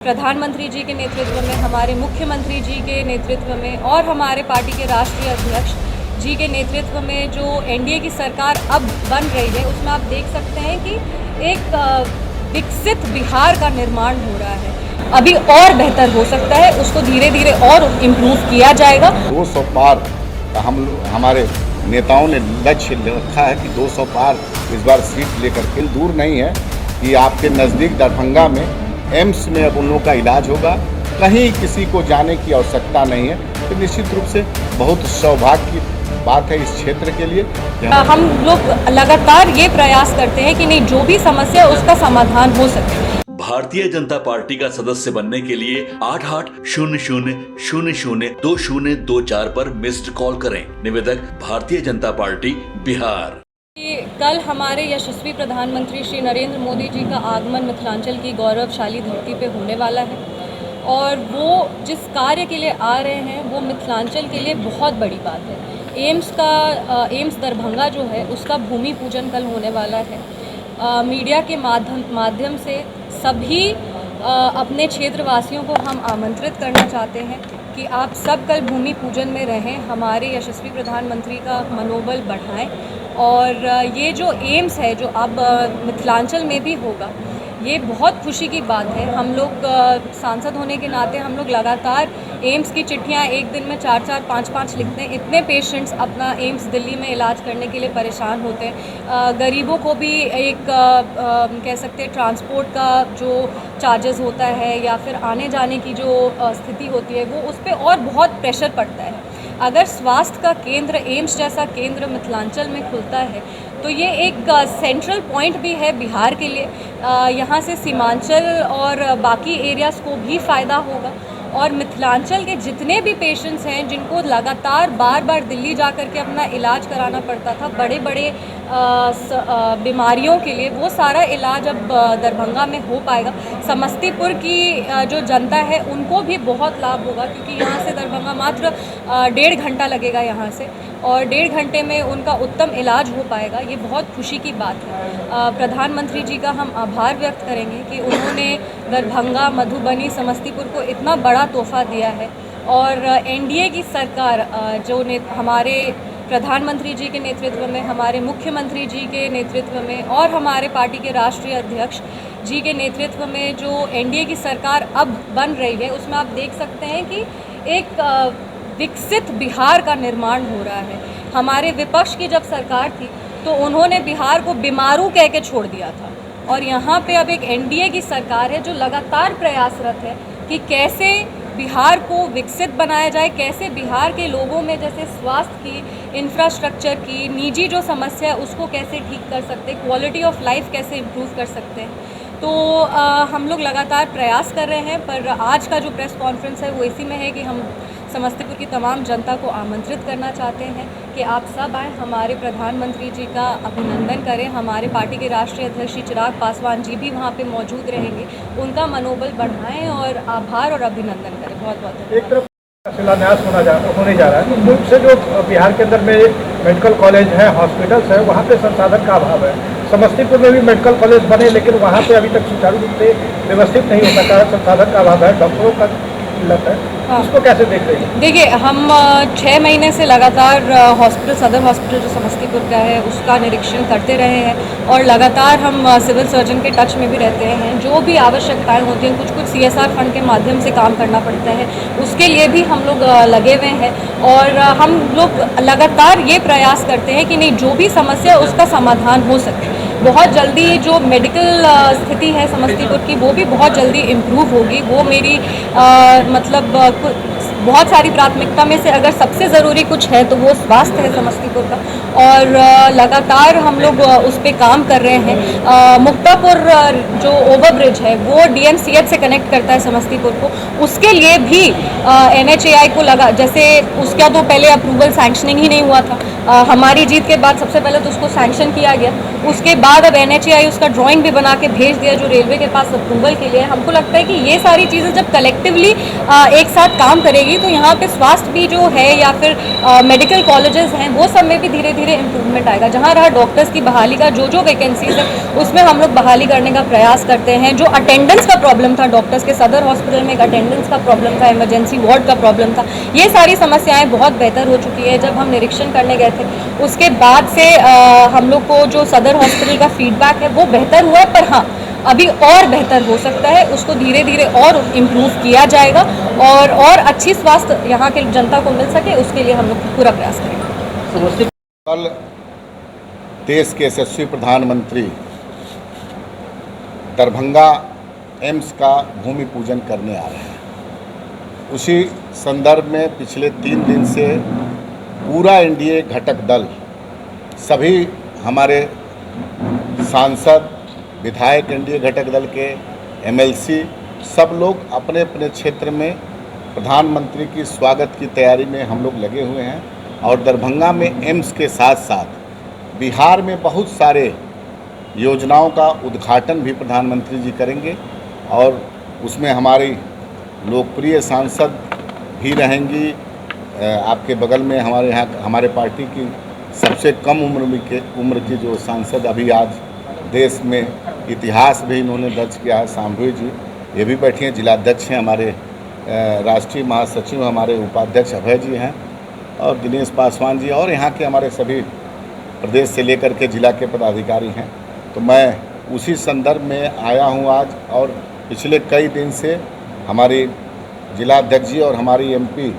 प्रधानमंत्री जी के नेतृत्व में, हमारे मुख्यमंत्री जी के नेतृत्व में और हमारे पार्टी के राष्ट्रीय अध्यक्ष जी के नेतृत्व में जो एनडीए की सरकार अब बन रही है, उसमें आप देख सकते हैं कि एक विकसित बिहार का निर्माण हो रहा है। अभी और बेहतर हो सकता है, उसको धीरे धीरे और इम्प्रूव किया जाएगा। 200 पार हमारे नेताओं ने लक्ष्य रखा है कि 200 पार इस बार सीट लेकर के। दूर नहीं है कि आपके नज़दीक दरभंगा में एम्स में अब उन लोगों का इलाज होगा, कहीं किसी को जाने की आवश्यकता नहीं है। तो निश्चित रूप से बहुत सौभाग्य की बात है इस क्षेत्र के लिए। हम लोग लगातार ये प्रयास करते हैं कि नहीं, जो भी समस्या है उसका समाधान हो सके। भारतीय जनता पार्टी का सदस्य बनने के लिए 8800002024 पर मिस्ड कॉल करें। निवेदक भारतीय जनता पार्टी बिहार। कल हमारे यशस्वी प्रधानमंत्री श्री नरेंद्र मोदी जी का आगमन मिथिलांचल की गौरवशाली धरती पे होने वाला है और वो जिस कार्य के लिए आ रहे हैं वो मिथिलांचल के लिए बहुत बड़ी बात है। एम्स दरभंगा जो है उसका भूमि पूजन कल होने वाला है। मीडिया के माध्यम से सभी अपने क्षेत्रवासियों को हम आमंत्रित करना चाहते हैं कि आप सब कल भूमि पूजन में रहें, हमारे यशस्वी प्रधानमंत्री का मनोबल बढ़ाएं। और ये जो एम्स है जो अब मिथिलांचल में भी होगा, ये बहुत खुशी की बात है। हम लोग सांसद होने के नाते हम लोग लगातार एम्स की चिट्ठियाँ एक दिन में 4-4, 5-5 लिखते हैं। इतने पेशेंट्स अपना एम्स दिल्ली में इलाज करने के लिए परेशान होते हैं। गरीबों को भी एक कह सकते हैं ट्रांसपोर्ट का जो चार्जेस होता है या फिर आने जाने की जो स्थिति होती है वो उस पर और बहुत प्रेशर पड़ता है। अगर स्वास्थ्य का केंद्र एम्स जैसा केंद्र मिथिलांचल में खुलता है तो ये एक सेंट्रल पॉइंट भी है बिहार के लिए। यहाँ से सीमांचल और बाकी एरियाज़ को भी फ़ायदा होगा और मिथिलांचल के जितने भी पेशेंट्स हैं जिनको लगातार बार बार दिल्ली जा कर के अपना इलाज कराना पड़ता था बड़े बड़े बीमारियों के लिए, वो सारा इलाज अब दरभंगा में हो पाएगा। समस्तीपुर की जो जनता है उनको भी बहुत लाभ होगा क्योंकि यहाँ से दरभंगा मात्र 1.5 घंटा लगेगा यहाँ से और 1.5 घंटे में उनका उत्तम इलाज हो पाएगा। ये बहुत खुशी की बात है। प्रधानमंत्री जी का हम आभार व्यक्त करेंगे कि उन्होंने दरभंगा, मधुबनी, समस्तीपुर को इतना बड़ा तोहफा दिया है और एनडीए की सरकार जो हमारे प्रधानमंत्री जी के नेतृत्व में, हमारे मुख्यमंत्री जी के नेतृत्व में और हमारे पार्टी के राष्ट्रीय अध्यक्ष जी के नेतृत्व में जो एनडीए की सरकार अब बन रही है, उसमें आप देख सकते हैं कि एक विकसित बिहार का निर्माण हो रहा है। हमारे विपक्ष की जब सरकार थी तो उन्होंने बिहार को बीमारू कह के छोड़ दिया था और यहाँ पे अब एक एनडीए की सरकार है जो लगातार प्रयासरत है कि कैसे बिहार को विकसित बनाया जाए, कैसे बिहार के लोगों में जैसे स्वास्थ्य की, इंफ्रास्ट्रक्चर की, निजी जो समस्या है उसको कैसे ठीक कर सकते हैं, क्वालिटी ऑफ लाइफ कैसे इम्प्रूव कर सकते हैं। तो हम लोग लगातार प्रयास कर रहे हैं। पर आज का जो प्रेस कॉन्फ्रेंस है वो इसी में है कि हम समस्तीपुर की तमाम जनता को आमंत्रित करना चाहते हैं कि आप सब आएँ, हमारे प्रधानमंत्री जी का अभिनंदन करें। हमारे पार्टी के राष्ट्रीय अध्यक्ष श्री चिराग पासवान जी भी वहाँ पे मौजूद रहेंगे, उनका मनोबल बढ़ाएं और आभार और अभिनंदन करें। बहुत बहुत धन्यवाद। एक तरफ शिलान्यास होने जा रहा है, तो मुल्क से जो बिहार के अंदर में मेडिकल कॉलेज है, हॉस्पिटल्स है, वहाँ पे संसाधन का अभाव है। समस्तीपुर में भी मेडिकल कॉलेज बने लेकिन वहाँ पे अभी तक सुचारू रूप से व्यवस्थित नहीं हो सका, संसाधन का अभाव है, डॉक्टरों का किल्लत है। उसको कैसे देख रही हैं? देखिए, हम 6 महीने से लगातार सदर हॉस्पिटल जो समस्तीपुर का है उसका निरीक्षण करते रहे हैं और लगातार हम सिविल सर्जन के टच में भी रहते हैं। जो भी आवश्यकताएं होती हैं, कुछ CSR फंड के माध्यम से काम करना पड़ता है, उसके लिए भी हम लोग लगे हुए हैं और हम लोग लगातार ये प्रयास करते हैं कि नहीं, जो भी समस्या है उसका समाधान हो सके। बहुत जल्दी जो मेडिकल स्थिति है समस्तीपुर की वो भी बहुत जल्दी इम्प्रूव होगी। वो मेरी बहुत सारी प्राथमिकता में से अगर सबसे ज़रूरी कुछ है तो वो स्वास्थ्य है समस्तीपुर का और लगातार हम लोग उस पर काम कर रहे हैं। मुक्तापुर जो ओवरब्रिज है वो DMCH से कनेक्ट करता है समस्तीपुर को, उसके लिए भी NHAI को लगा, जैसे उसका तो पहले अप्रूवल सैंक्शनिंग ही नहीं हुआ था। हमारी जीत के बाद सबसे पहले तो उसको सैंक्शन किया गया, उसके बाद अब NHAI उसका ड्राइंग भी बना के भेज दिया जो रेलवे के पास अप्रूवल के लिए। हमको लगता है कि ये सारी चीज़ें जब कलेक्टिवली एक साथ काम करेगी तो यहाँ पे स्वास्थ्य भी जो है या फिर मेडिकल कॉलेजेस हैं वो सब में भी धीरे धीरे इम्प्रूवमेंट आएगा। जहाँ रहा डॉक्टर्स की बहाली का, जो वैकेंसीज है उसमें हम लोग बहाली करने का प्रयास करते हैं। जो अटेंडेंस का प्रॉब्लम था डॉक्टर्स के, सदर हॉस्पिटल में एक अटेंडेंस का प्रॉब्लम था, इमरजेंसी वार्ड का प्रॉब्लम था, ये सारी समस्याएं बहुत बेहतर हो चुकी है। जब हम निरीक्षण करने गए थे उसके बाद से हम लोग को जो सदर हॉस्पिटल का फीडबैक है वो बेहतर हुआ है, पर हाँ अभी और बेहतर हो सकता है, उसको धीरे धीरे और इम्प्रूव किया जाएगा और अच्छी स्वास्थ्य यहाँ के जनता को मिल सके उसके लिए हम लोग पूरा प्रयास करेंगे। कल देश के यशस्वी प्रधानमंत्री दरभंगा एम्स का भूमि पूजन करने आ रहे हैं। उसी संदर्भ में पिछले 3 दिन से पूरा एनडीए घटक दल, सभी हमारे सांसद, विधायक, एनडीए घटक दल के एमएलसी, सब लोग अपने अपने क्षेत्र में प्रधानमंत्री की स्वागत की तैयारी में हम लोग लगे हुए हैं। और दरभंगा में एम्स के साथ साथ बिहार में बहुत सारे योजनाओं का उद्घाटन भी प्रधानमंत्री जी करेंगे और उसमें हमारी लोकप्रिय सांसद भी रहेंगी। आपके बगल में हमारे यहाँ हमारे पार्टी की सबसे कम उम्र की जो सांसद अभी आज देश में इतिहास भी इन्होंने दर्ज किया है, शांभवी जी, ये भी बैठी हैं। जिलाध्यक्ष हैं हमारे, राष्ट्रीय महासचिव हमारे उपाध्यक्ष अभय जी हैं और दिनेश पासवान जी, और यहाँ के हमारे सभी प्रदेश से लेकर के जिला के पदाधिकारी हैं। तो मैं उसी संदर्भ में आया हूँ आज, और पिछले कई दिन से हमारी जिलाध्यक्ष जी और हमारी एमपी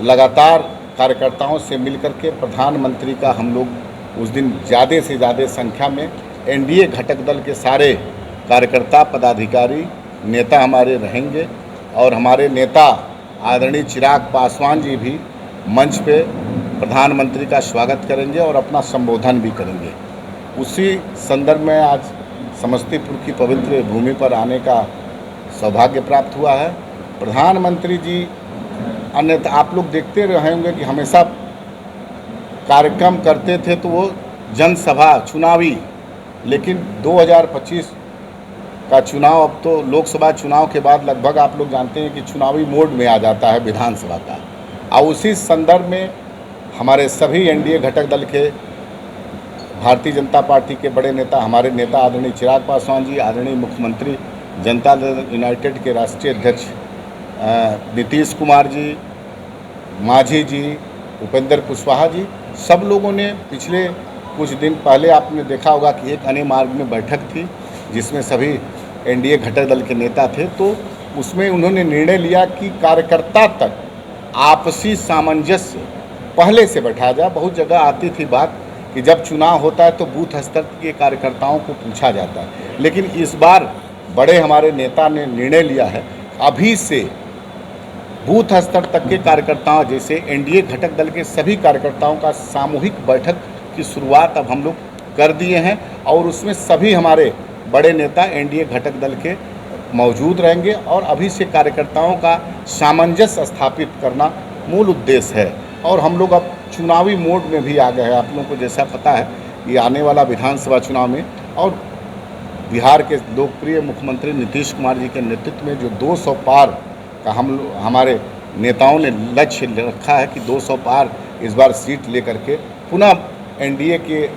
लगातार कार्यकर्ताओं से मिलकर के प्रधानमंत्री का हम लोग उस दिन ज़्यादा से ज़्यादा संख्या में एनडीए घटक दल के सारे कार्यकर्ता, पदाधिकारी, नेता हमारे रहेंगे और हमारे नेता आदरणीय चिराग पासवान जी भी मंच पे प्रधानमंत्री का स्वागत करेंगे और अपना संबोधन भी करेंगे। उसी संदर्भ में आज समस्तीपुर की पवित्र भूमि पर आने का सौभाग्य प्राप्त हुआ है। प्रधानमंत्री जी, अन्यथा आप लोग देखते रहे होंगे कि हमेशा कार्यक्रम करते थे तो वो जनसभा चुनावी, लेकिन 2025 का चुनाव, अब तो लोकसभा चुनाव के बाद लगभग आप लोग जानते हैं कि चुनावी मोड में आ जाता है विधानसभा का। और उसी संदर्भ में हमारे सभी एनडीए घटक दल के, भारतीय जनता पार्टी के बड़े नेता, हमारे नेता आदरणीय चिराग पासवान जी, आदरणीय मुख्यमंत्री जनता दल यूनाइटेड के राष्ट्रीय अध्यक्ष नीतीश कुमार जी, मांझी जी, उपेंद्र कुशवाहा जी, सब लोगों ने पिछले कुछ दिन पहले आपने देखा होगा कि एक अने मार्ग में बैठक थी जिसमें सभी एनडीए घटक दल के नेता थे। तो उसमें उन्होंने निर्णय लिया कि कार्यकर्ता तक आपसी सामंजस्य पहले से बैठाया जाए। बहुत जगह आती थी बात कि जब चुनाव होता है तो बूथ स्तर के कार्यकर्ताओं को पूछा जाता है, लेकिन इस बार बड़े हमारे नेता ने निर्णय लिया है अभी से बूथ स्तर तक के कार्यकर्ताओं, जैसे एनडीए घटक दल के सभी कार्यकर्ताओं का सामूहिक बैठक की शुरुआत अब हम लोग कर दिए हैं और उसमें सभी हमारे बड़े नेता एनडीए घटक दल के मौजूद रहेंगे और अभी से कार्यकर्ताओं का सामंजस्य स्थापित करना मूल उद्देश्य है। और हम लोग अब चुनावी मोड में भी आ गए हैं। आप लोगों को जैसा पता है ये आने वाला विधानसभा चुनाव में और बिहार के लोकप्रिय मुख्यमंत्री नीतीश कुमार जी के नेतृत्व में जो 200 पार का हमारे नेताओं ने लक्ष्य रखा है कि 200 पार इस बार सीट लेकर के पुनः एनडीए के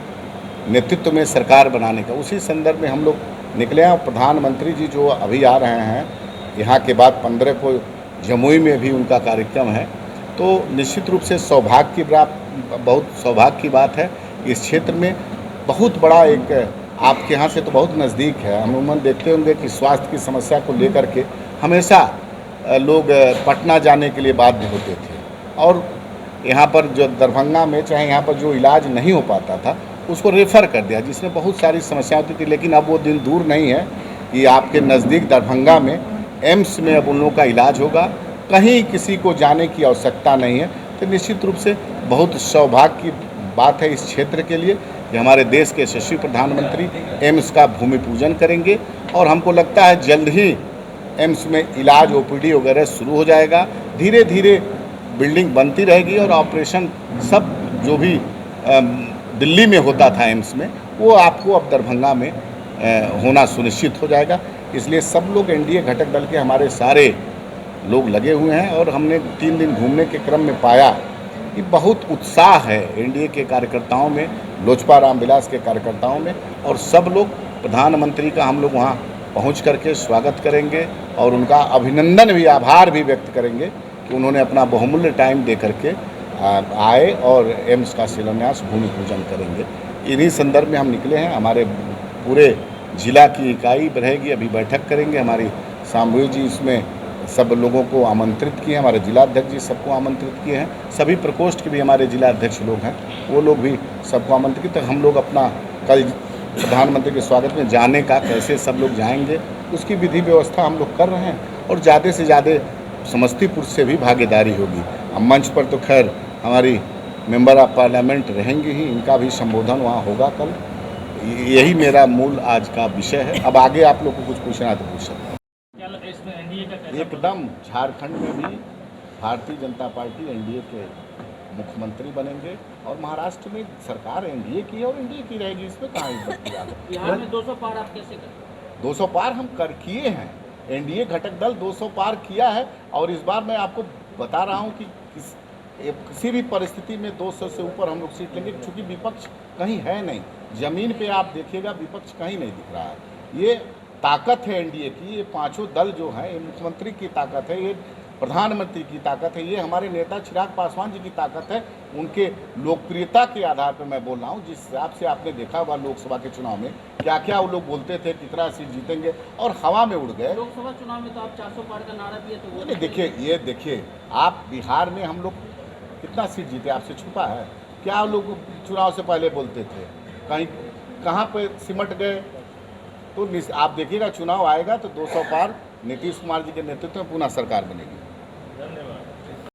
नेतृत्व में सरकार बनाने का, उसी संदर्भ में हम लोग निकले हैं। प्रधानमंत्री जी जो अभी आ रहे हैं, यहाँ के बाद 15 को जमुई में भी उनका कार्यक्रम है, तो निश्चित रूप से बहुत सौभाग्य की बात है। इस क्षेत्र में बहुत बड़ा एक, आपके यहाँ से तो बहुत नज़दीक है, हम अमूमन देखते होंगे कि स्वास्थ्य की समस्या को लेकर के हमेशा लोग पटना जाने के लिए बाध्य होते थे और यहाँ पर जो दरभंगा में चाहे यहाँ पर जो इलाज नहीं हो पाता था उसको रेफ़र कर दिया, जिसमें बहुत सारी समस्या होती थी। लेकिन अब वो दिन दूर नहीं है कि आपके नज़दीक दरभंगा में एम्स में अब उन लोगों का इलाज होगा, कहीं किसी को जाने की आवश्यकता नहीं है। तो निश्चित रूप से बहुत सौभाग्य की बात है इस क्षेत्र के लिए कि हमारे देश के यशस्वी प्रधानमंत्री एम्स का भूमि पूजन करेंगे और हमको लगता है जल्द ही एम्स में इलाज, ओपीडी वगैरह शुरू हो जाएगा। धीरे धीरे बिल्डिंग बनती रहेगी और ऑपरेशन सब जो भी दिल्ली में होता था एम्स में, वो आपको अब दरभंगा में होना सुनिश्चित हो जाएगा। इसलिए सब लोग एनडीए घटक दल के हमारे सारे लोग लगे हुए हैं। और हमने 3 दिन घूमने के क्रम में पाया कि बहुत उत्साह है एनडीए के कार्यकर्ताओं में, लोजपा रामविलास के कार्यकर्ताओं में, और सब लोग प्रधानमंत्री का हम लोग वहाँ पहुँच करके स्वागत करेंगे और उनका अभिनंदन भी, आभार भी व्यक्त करेंगे कि उन्होंने अपना बहुमूल्य टाइम दे करके आए और एम्स का शिलान्यास, भूमि पूजन करेंगे। इन्हीं संदर्भ में हम निकले हैं। हमारे पूरे जिला की इकाई रहेगी, अभी बैठक करेंगे। हमारी शाम्भवी जी इसमें सब लोगों को आमंत्रित किए हैं, हमारे जिलाध्यक्ष जी सबको आमंत्रित किए हैं, सभी प्रकोष्ठ के भी हमारे जिलाध्यक्ष लोग हैं, वो लोग भी सबको आमंत्रित। तो हम लोग अपना कल प्रधानमंत्री के स्वागत में जाने का, कैसे सब लोग जाएंगे उसकी विधि व्यवस्था हम लोग कर रहे हैं। और ज़्यादा से ज़्यादा समस्तीपुर से भी भागीदारी होगी। अब मंच पर तो खैर हमारी मेंबर ऑफ पार्लियामेंट रहेंगे ही, इनका भी संबोधन वहाँ होगा कल। यही मेरा मूल आज का विषय है। अब आगे आप लोग को कुछ पूछना है तो पूछ सकते हैं। एकदम झारखंड में भी भारतीय जनता पार्टी एनडीए के मुख्यमंत्री बनेंगे और महाराष्ट्र में सरकार एनडीए की है और एनडीए की रहेगी, इसमें कहाँ इज्जत की बात है। बिहार में 200 पार आप कैसे करें? 200 पार हम किए हैं, एनडीए घटक दल 200 पार किया है। और इस बार मैं आपको बता रहा हूँ कि किसी भी परिस्थिति में 200 से ऊपर हम लोग सीट लेंगे, क्योंकि विपक्ष कहीं है नहीं। ज़मीन पे आप देखिएगा विपक्ष कहीं नहीं दिख रहा है। ये ताकत है एनडीए की, ये पांचों दल जो हैं, ये मुख्यमंत्री की ताकत है, ये प्रधानमंत्री की ताकत है, ये हमारे नेता चिराग पासवान जी की ताकत है। उनके लोकप्रियता के आधार पर मैं बोल रहा हूँ। जिस हिसाब से आपने देखा हुआ लोकसभा के चुनाव में क्या क्या वो लोग बोलते थे, कितना सीट जीतेंगे, और हवा में उड़ गए। लोकसभा चुनाव में तो आप 400 पार का नारा दिए, तो वो देखिए, ये देखिए आप बिहार में हम लोग कितना सीट जीते, आपसे छुपा है क्या? लोग चुनाव से पहले बोलते थे, कहीं कहाँ पे सिमट गए। तो आप देखिएगा चुनाव आएगा तो 200 पार नीतीश कुमार जी के नेतृत्व में पुनः सरकार बनेगी।